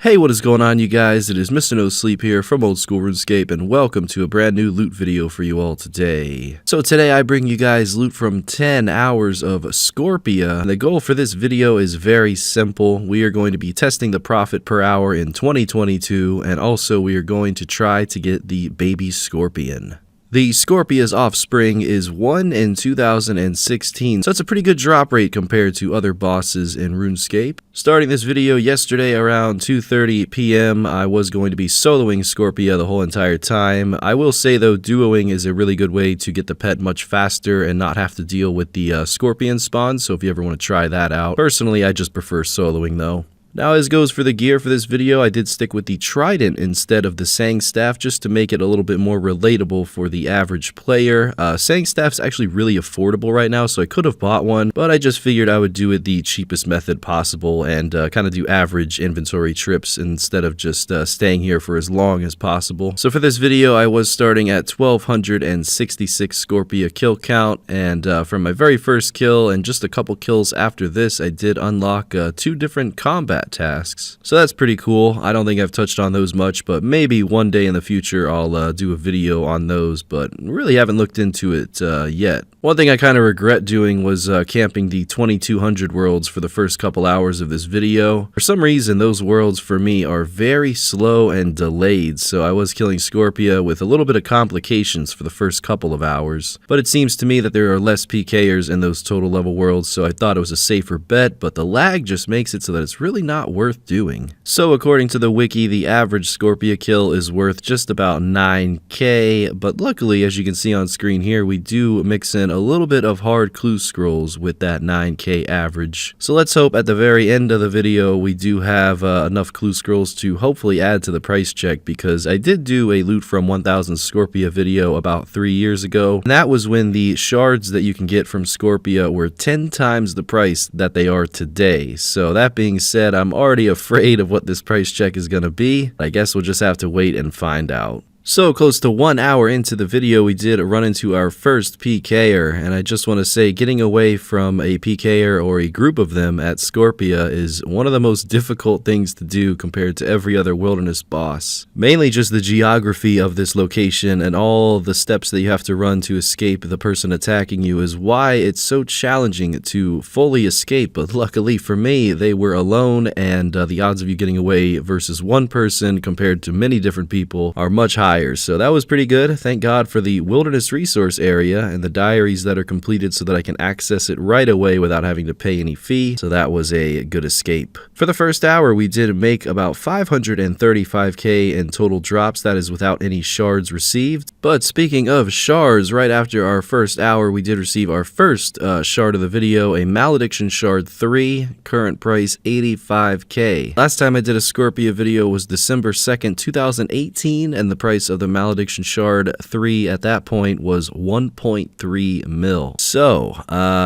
Hey, what is going on, you guys? It is Mr. No Sleep here from Old School RuneScape, and welcome to a brand new loot video for you all today. So today I bring you guys loot from 10 hours of Scorpia. And the goal for this video is very simple. We are going to be testing the profit per hour in 2022, and also we are going to try to get the baby Scorpion. The Scorpia's offspring is 1 in 2016, so it's a pretty good drop rate compared to other bosses in RuneScape. Starting this video yesterday around 2:30 p.m., I was going to be soloing Scorpia the whole entire time. I will say though, duoing is a really good way to get the pet much faster and not have to deal with the Scorpion spawn, so if you ever want to try that out. Personally, I just prefer soloing though. Now, as goes for the gear for this video, I did stick with the Trident instead of the Sang Staff just to make it a little bit more relatable for the average player. Sang Staff's actually really affordable right now, so I could have bought one, but I just figured I would do it the cheapest method possible and kind of do average inventory trips instead of just staying here for as long as possible. So for this video, I was starting at 1,266 Scorpia kill count, and from my very first kill and just a couple kills after this, I did unlock 2 different combat tasks. So that's pretty cool. I don't think I've touched on those much, but maybe one day in the future I'll do a video on those, but really haven't looked into it yet. One thing I kind of regret doing was camping the 2200 worlds for the first couple hours of this video. For some reason, those worlds for me are very slow and delayed, so I was killing Scorpia with a little bit of complications for the first couple of hours. But it seems to me that there are less PKers in those total level worlds, so I thought it was a safer bet, but the lag just makes it so that it's really not worth doing. So according to the wiki, the average Scorpia kill is worth just about 9k, but luckily, as you can see on screen here, we do mix in a little bit of hard clue scrolls with that 9k average. So let's hope at the very end of the video we do have enough clue scrolls to hopefully add to the price check, because I did do a loot from 1000 Scorpia video about 3 years ago, and that was when the shards that you can get from Scorpia were 10 times the price that they are today. So that being said, I'm already afraid of what this price check is going to be. I guess we'll just have to wait and find out. So close to 1 hour into the video, we did run into our first PKer, and I just want to say getting away from a PKer or a group of them at Scorpia is one of the most difficult things to do compared to every other wilderness boss. Mainly just the geography of this location and all the steps that you have to run to escape the person attacking you is why it's so challenging to fully escape, but luckily for me, they were alone, and the odds of you getting away versus one person compared to many different people are much higher. So that was pretty good. Thank God for the wilderness resource area and the diaries that are completed so that I can access it right away without having to pay any fee. So that was a good escape. For the first hour, we did make about 535k in total drops. That is without any shards received. But speaking of shards, right after our first hour, we did receive our first shard of the video, a Malediction Shard 3, current price 85k. Last time I did a Scorpia video was December 2nd, 2018, and the price of the Malediction Shard 3 at that point was 1.3 mil. So,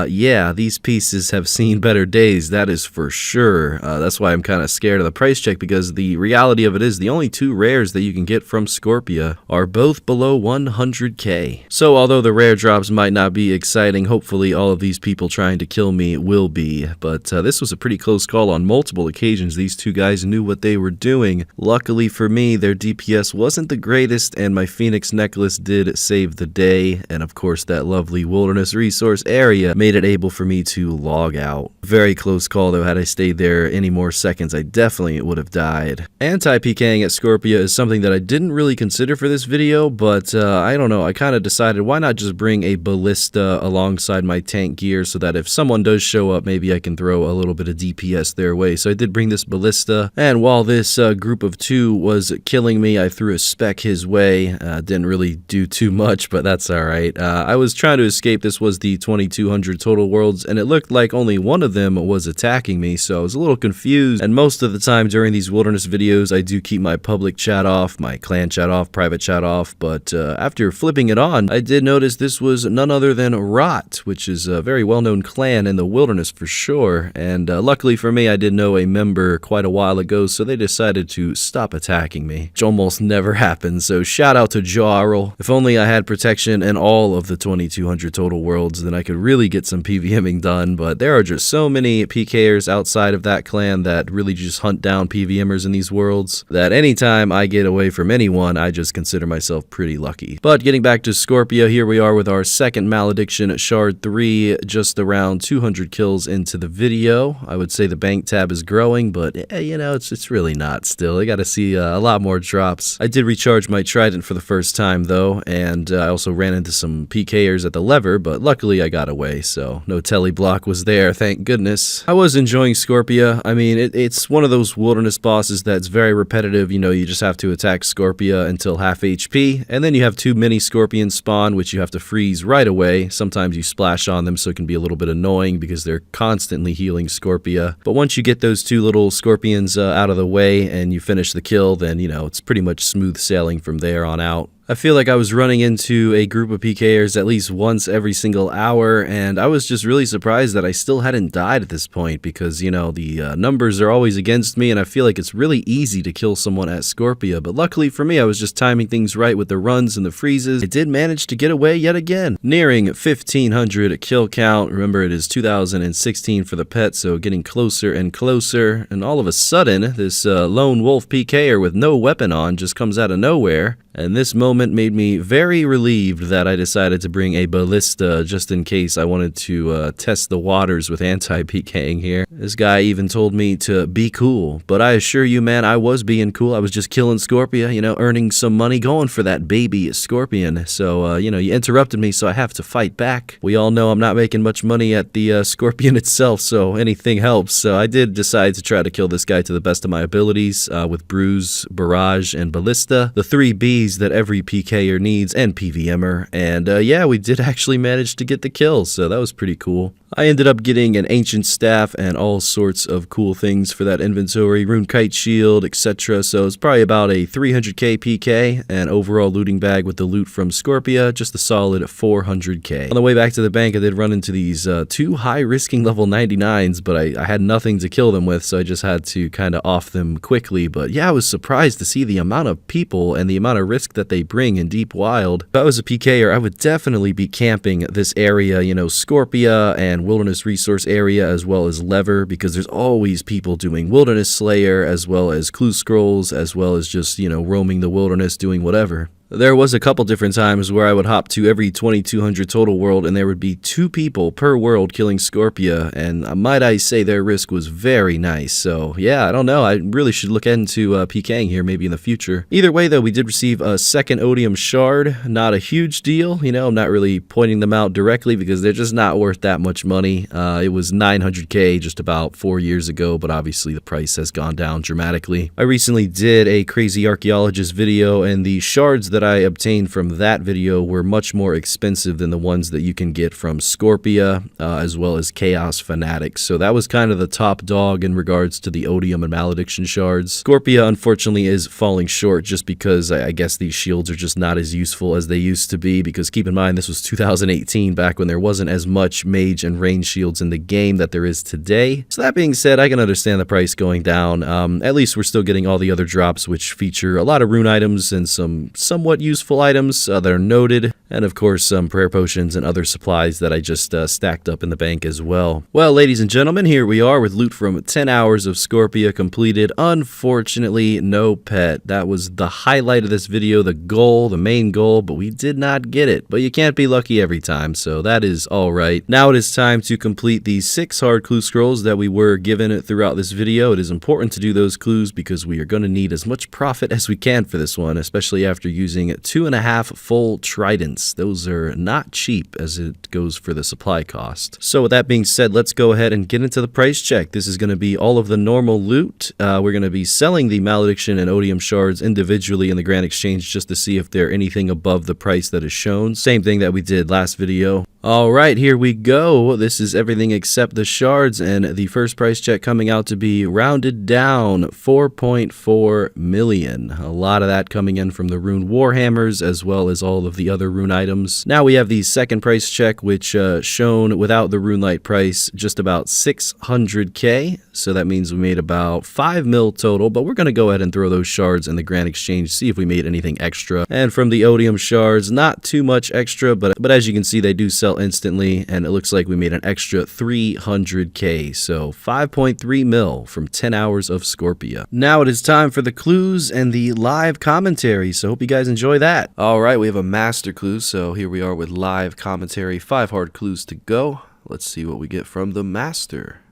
yeah, these pieces have seen better days, that is for sure. That's why I'm kind of scared of the price check, because the reality of it is the only 2 rares that you can get from Scorpia are both below 100k. So, although the rare drops might not be exciting, hopefully all of these people trying to kill me will be. But this was a pretty close call on multiple occasions. These 2 guys knew what they were doing. Luckily for me, their DPS wasn't the greatest, and my Phoenix necklace did save the day, and of course that lovely wilderness resource area made it able for me to log out. Very close call though. Had I stayed there any more seconds, I definitely would have died. Anti-pking at Scorpia is something that I didn't really consider for this video, but I don't know, I kind of decided why not just bring a ballista alongside my tank gear so that if someone does show up, maybe I can throw a little bit of DPS their way. So I did bring this ballista, and while this group of 2 was killing me, I threw a spec his way. Didn't really do too much, but that's alright. I was trying to escape. This was the 2200 total worlds, and it looked like only one of them was attacking me, so I was a little confused. And most of the time during these wilderness videos, I do keep my public chat off, my clan chat off, private chat off, but after flipping it on, I did notice this was none other than Rot, which is a very well-known clan in the wilderness for sure, and luckily for me, I did know a member quite a while ago, so they decided to stop attacking me, which almost never happens. again, so shout out to Jarl. If only I had protection in all of the 2200 total worlds, then I could really get some PVMing done, but there are just so many PKers outside of that clan that really just hunt down PVMers in these worlds, that anytime I get away from anyone, I just consider myself pretty lucky. But getting back to Scorpia, here we are with our second Malediction Shard 3, just around 200 kills into the video. I would say the bank tab is growing, but you know, it's really not still. I gotta see a lot more drops. I did recharge my Trident for the first time though, and I also ran into some PKers at the lever, but luckily I got away, so no telly block was there, thank goodness. I was enjoying Scorpia. I mean, it's one of those wilderness bosses that's very repetitive. You know, you just have to attack Scorpia until half HP, and then you have 2 mini scorpions spawn, which you have to freeze right away. Sometimes you splash on them, so it can be a little bit annoying because they're constantly healing Scorpia. But once you get those 2 little scorpions out of the way and you finish the kill, then, you know, it's pretty much smooth sailing from there on out. I feel like I was running into a group of PKers at least once every single hour, and I was just really surprised that I still hadn't died at this point because, you know, the numbers are always against me, and I feel like it's really easy to kill someone at Scorpia, but luckily for me, I was just timing things right with the runs and the freezes. I did manage to get away yet again. Nearing 1500 kill count. Remember, it is 2016 for the pet, so getting closer and closer, and all of a sudden, this lone wolf PKer with no weapon on just comes out of nowhere. And this moment made me very relieved that I decided to bring a ballista just in case I wanted to test the waters with anti-pking here. This guy even told me to be cool, but I assure you, man, I was being cool. I was just killing Scorpia, you know, earning some money, going for that baby scorpion. So, you know, you interrupted me, so I have to fight back. We all know I'm not making much money at the scorpion itself, so anything helps. So I did decide to try to kill this guy to the best of my abilities with Bruise, Barrage, and Ballista. The 3 Bs that every PKer needs, and PVMer, and yeah, we did actually manage to get the kill, so that was pretty cool. I ended up getting an Ancient Staff and all sorts of cool things for that inventory, Rune Kite Shield, etc. So it's probably about a 300k PK, and overall looting bag with the loot from Scorpia, just a solid 400k. On the way back to the bank, I did run into these 2 high-risking level 99s, but I had nothing to kill them with, so I just had to kind of off them quickly. But yeah, I was surprised to see the amount of people and the amount of risk that they bring in Deep Wild. If I was a PKer, I would definitely be camping this area, you know, Scorpia and Wilderness Resource area, as well as Lever, because there's always people doing Wilderness Slayer, as well as Clue Scrolls, as well as just, you know, roaming the wilderness, doing whatever. There was a couple different times where I would hop to every 2200 total world and there would be 2 people per world killing Scorpia, and might I say their risk was very nice. So yeah, I don't know, I really should look into PKing here maybe in the future. Either way though, we did receive a second Odium Shard. Not a huge deal, you know, I'm not really pointing them out directly because they're just not worth that much money. It was 900k just about 4 years ago, but obviously the price has gone down dramatically. I recently did a Crazy Archaeologist video, and the shards that I obtained from that video were much more expensive than the ones that you can get from Scorpia, as well as Chaos Phanteks. So that was kind of the top dog in regards to the Odium and Malediction shards. Scorpia unfortunately is falling short just because I guess these shields are just not as useful as they used to be, because keep in mind this was 2018, back when there wasn't as much mage and range shields in the game that there is today. So that being said, I can understand the price going down. At least we're still getting all the other drops, which feature a lot of rune items and some somewhat useful items that are noted, and of course some prayer potions and other supplies that I just stacked up in the bank as well. Well, ladies and gentlemen, here we are with loot from 10 hours of Scorpia completed. Unfortunately, no pet. That was the highlight of this video, the goal, the main goal, but we did not get it. But you can't be lucky every time, so that is alright. Now it is time to complete the 6 hard clue scrolls that we were given throughout this video. It is important to do those clues because we are going to need as much profit as we can for this one, especially after using 2.5 full tridents. Those are not cheap as it goes for the supply cost. So with that being said, let's go ahead and get into the price check. This is going to be all of the normal loot. We're going to be selling the Malediction and Odium shards individually in the Grand Exchange just to see if they're anything above the price that is shown. Same thing that we did last video. Alright, here we go. This is everything except the shards, and the first price check coming out to be rounded down 4.4 million. A lot of that coming in from the rune warhammers as well as all of the other rune items. Now we have the second price check, which shown without the rune light price just about 600k. So that means we made about 5 mil total, but we're going to go ahead and throw those shards in the grand exchange, see if we made anything extra. And from the odium shards, not too much extra, but as you can see, they do sell instantly, and it looks like we made an extra 300k, so 5.3 mil from 10 hours of Scorpia. Now it is time for the clues and the live commentary, so hope you guys enjoy that. Alright, we have a master clue, so here we are with live commentary. 5 hard clues to go. Let's see what we get from the master.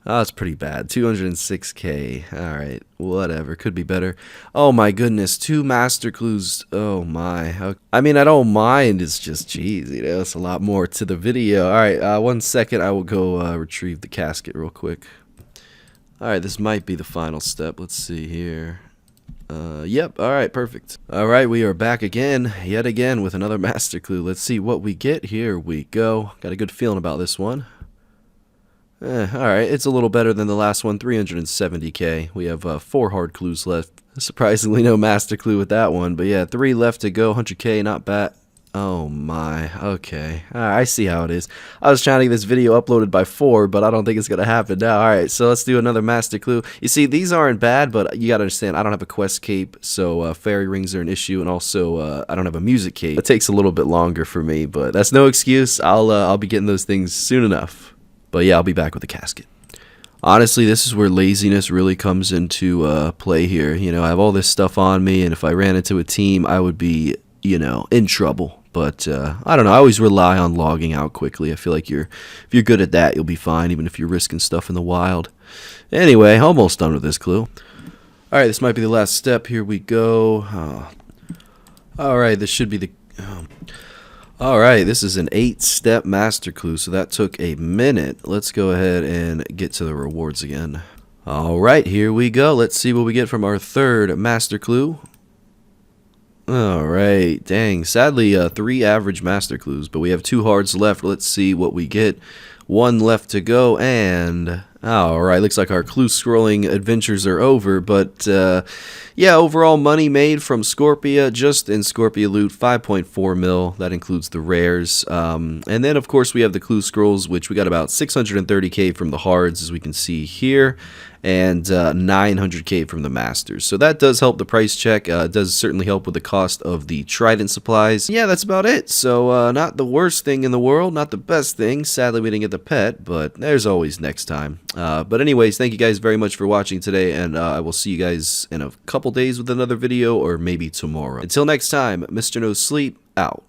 Oh, that's pretty bad. 206k. Alright, whatever. Could be better. Oh my goodness, 2 master clues. Oh my. I mean, I don't mind. It's just, geez, you know, it's a lot more to the video. Alright, 1 second. I will go retrieve the casket real quick. Alright, this might be the final step. Let's see here. Yep, alright, perfect. Alright, we are back again, yet again, with another master clue. Let's see what we get. Here we go. Got a good feeling about this one. Alright, it's a little better than the last one, 370k. We have 4 hard clues left. Surprisingly, no master clue with that one, but yeah, 3 left to go, 100k, not bad. Oh my, okay. I see how it is. I was trying to get this video uploaded by 4, but I don't think it's going to happen now. Alright, so let's do another master clue. You see, these aren't bad, but you got to understand, I don't have a quest cape, so fairy rings are an issue, and also I don't have a music cape. It takes a little bit longer for me, but that's no excuse. I'll be getting those things soon enough. But yeah, I'll be back with the casket. Honestly, this is where laziness really comes into play here. You know, I have all this stuff on me, and if I ran into a team, I would be, you know, in trouble. But I don't know. I always rely on logging out quickly. I feel like if you're good at that, you'll be fine, even if you're risking stuff in the wild. Anyway, almost done with this clue. All right, this might be the last step. Here we go. All right, this should be the... Alright, this is an 8-step master clue, so that took a minute. Let's go ahead and get to the rewards again. Alright, here we go. Let's see what we get from our third master clue. Alright, dang. Sadly, 3 average master clues, but we have 2 hards left. Let's see what we get. 1 left to go, and... Alright, looks like our clue scrolling adventures are over, but yeah, overall money made from Scorpia, just in Scorpia loot, 5.4 mil. That includes the rares. And then, of course, we have the clue scrolls, which we got about 630k from the hards, as we can see here, and 900k from the masters. So that does help the price check. It does certainly help with the cost of the trident supplies. Yeah, that's about it. So not the worst thing in the world, not the best thing. Sadly, we didn't get the pet, but there's always next time. But anyways, thank you guys very much for watching today, and I will see you guys in a couple days with another video, or maybe tomorrow. Until next time, Mr. No Sleep, out.